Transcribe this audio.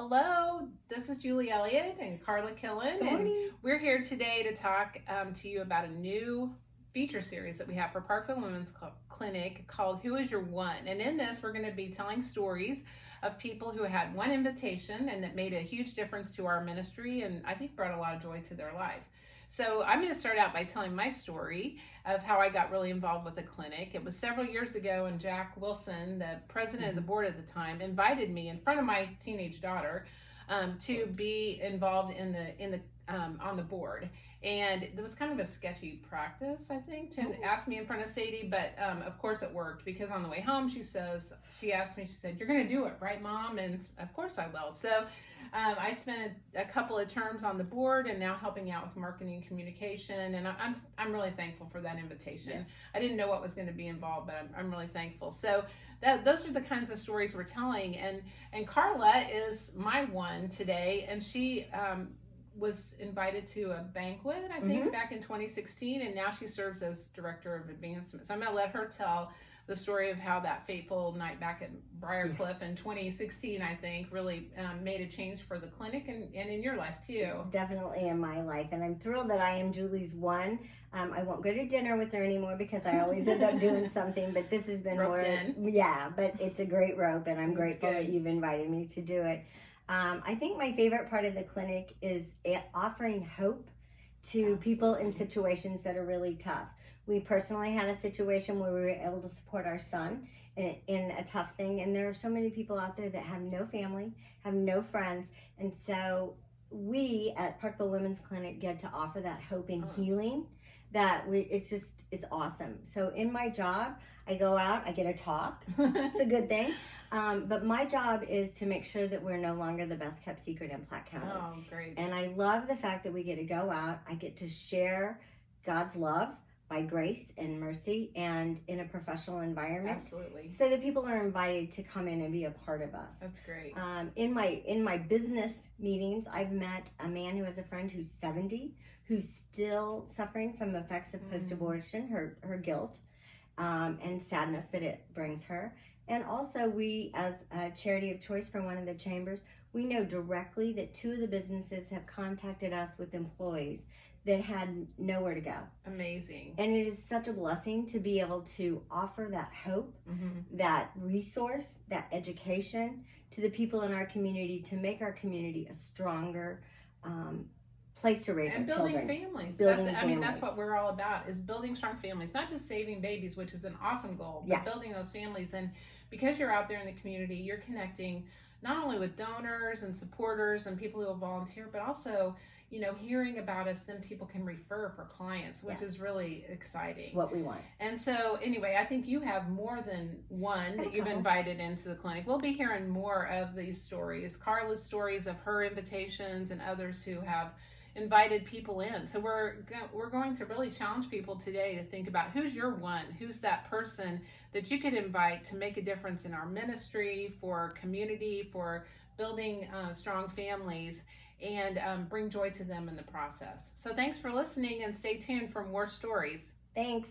Hello, this is Julie Elliott and Carla Killen, Good and morning. we're here today to talk to you about a new feature series that we have for Parkville Women's Clinic called Who is Your One? And in this, we're going to be telling stories of people who had one invitation and that made a huge difference to our ministry and I think brought a lot of joy to their life. So I'm going to start out by telling my story of how I got really involved with the clinic. It was several years ago, and Jack Wilson, the president of the board at the time, invited me in front of my teenage daughter to be involved on the board. And it was kind of a sketchy practice, I think, to ask me in front of Sadie, but of course it worked, because on the way home she asked me, she said, "You're going to do it, right, Mom?" And of course I will. So I spent a couple of terms on the board and now helping out with marketing and communication, and I'm really thankful for that invitation. Yes. I didn't know what was going to be involved, but I'm really thankful. So those are the kinds of stories we're telling, and Carla is my one today, and she was invited to a banquet, I think, back in 2016, and now she serves as director of advancement. So I'm going to let her tell the story of how that fateful night back at Briarcliff in 2016, I think, really made a change for the clinic and in your life too. Definitely in my life, and I'm thrilled that I am Julie's one. I won't go to dinner with her anymore because I always end up doing something, but this has been Roped in. Yeah, but it's a great rope, and I'm grateful that you've invited me to do it. I think my favorite part of the clinic is offering hope to people in situations that are really tough. We personally had a situation where we were able to support our son in a tough thing, and there are so many people out there that have no family, have no friends, and so we at Parkville Women's Clinic get to offer that hope and healing. It's awesome. So in my job, I go out, I get to talk. It's a good thing. But my job is to make sure that we're no longer the best kept secret in Platte County. Oh, great. And I love the fact that we get to go out. I get to share God's love by grace and mercy and in a professional environment. Absolutely. So that people are invited to come in and be a part of us. That's great. In my business meetings, I've met a man who has a friend who's 70, who's still suffering from the effects of post-abortion, her guilt, and sadness that it brings her. And also we, as a charity of choice for one of the chambers, we know directly that 2 of the businesses have contacted us with employees that had nowhere to go. Amazing. And it is such a blessing to be able to offer that hope, that resource, that education to the people in our community to make our community a stronger place to raise our children. And building families. That's what we're all about, is building strong families, not just saving babies, which is an awesome goal, but building those families. And because you're out there in the community, you're connecting not only with donors and supporters and people who will volunteer, but also, hearing about us, then people can refer for clients, which is really exciting. It's what we want. And so anyway, I think you have more than one that you've invited into the clinic. We'll be hearing more of these stories, Carla's stories of her invitations and others who have invited people in. So we're going to really challenge people today to think about who's your one, who's that person that you could invite to make a difference in our ministry, for community, for building strong families, and bring joy to them in the process. So thanks for listening, and stay tuned for more stories. Thanks.